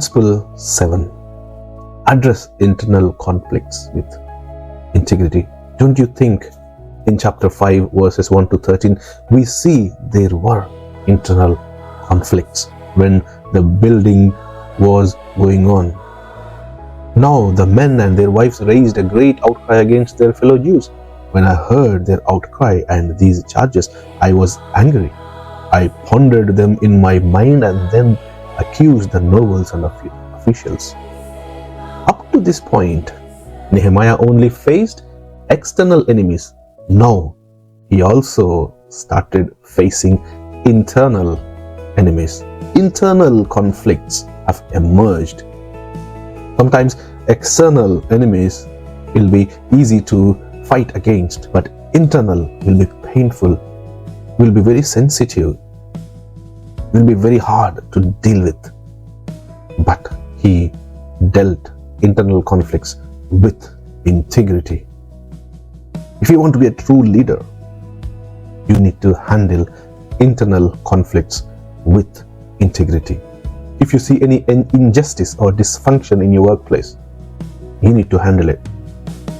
Principle 7. Address internal conflicts with integrity. Don't you think in chapter 5 verses 1 to 13 we see there were internal conflicts when the building was going on? Now the men and their wives raised a great outcry against their fellow Jews. When I heard their outcry and these charges, I was angry. I pondered them in my mind and then accused the nobles and officials. Up to this point, Nehemiah only faced external enemies. Now he also started facing internal enemies. Internal conflicts have emerged. Sometimes external enemies will be easy to fight against, but internal will be painful, will be very sensitive, will be very hard to deal with. But he dealt internal conflicts with integrity. If you want to be a true leader, you need to handle internal conflicts with integrity. If you see any injustice or dysfunction in your workplace, you need to handle it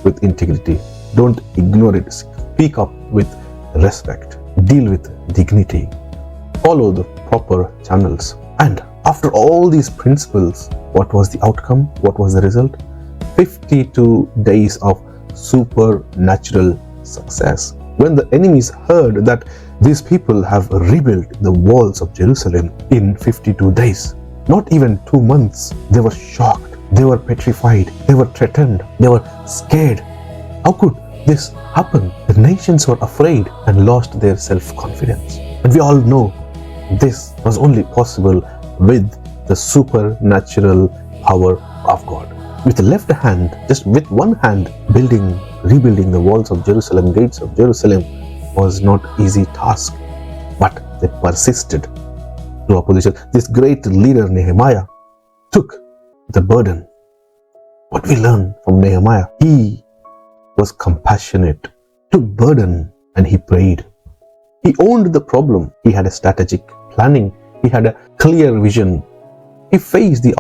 with integrity. Don't ignore it. Speak up with respect. Deal with dignity. Follow the proper channels. And after all these principles, what was the outcome? What was the result? 52 days of supernatural success. When the enemies heard that these people have rebuilt the walls of Jerusalem in 52 days, not even 2 months, they were shocked, they were petrified, they were threatened, they were scared. How could this happen? The nations were afraid and lost their self-confidence. And we all know this was only possible with the supernatural power of God. With the left hand, just with one hand, rebuilding the walls of Jerusalem, gates of Jerusalem was not an easy task, but they persisted through opposition. This great leader Nehemiah took the burden. What we learn from Nehemiah, he was compassionate, took burden, and he prayed. He owned the problem. He had a strategic planning. He had a clear vision. He faced the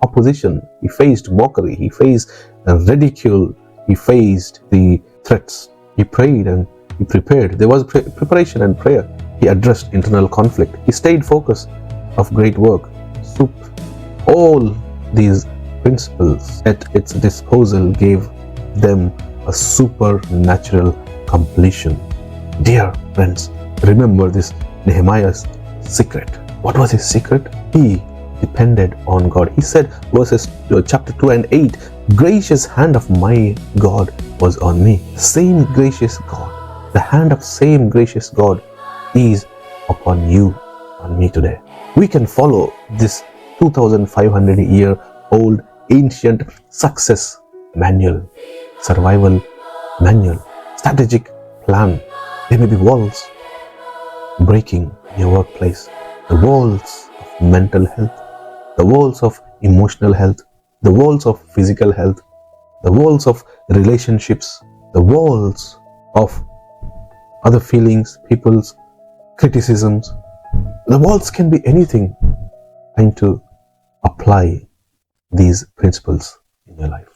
opposition. He faced mockery. He faced ridicule. He faced the threats. He prayed and he prepared. There was preparation and prayer. He addressed internal conflict. He stayed focused of great work. All these principles at its disposal gave them a supernatural completion. Dear friends, remember this Nehemiah's secret. What was his secret? He depended on God. He said, chapter 2 and 8, gracious hand of my God was on me. Same gracious God, the hand of same gracious God is upon you, on me today. We can follow this 2,500-year-old ancient success manual, survival manual, strategic plan. There may be walls breaking in your workplace, the walls of mental health, the walls of emotional health, the walls of physical health, the walls of relationships, the walls of other feelings, people's criticisms. The walls can be anything. Trying to apply these principles in your life.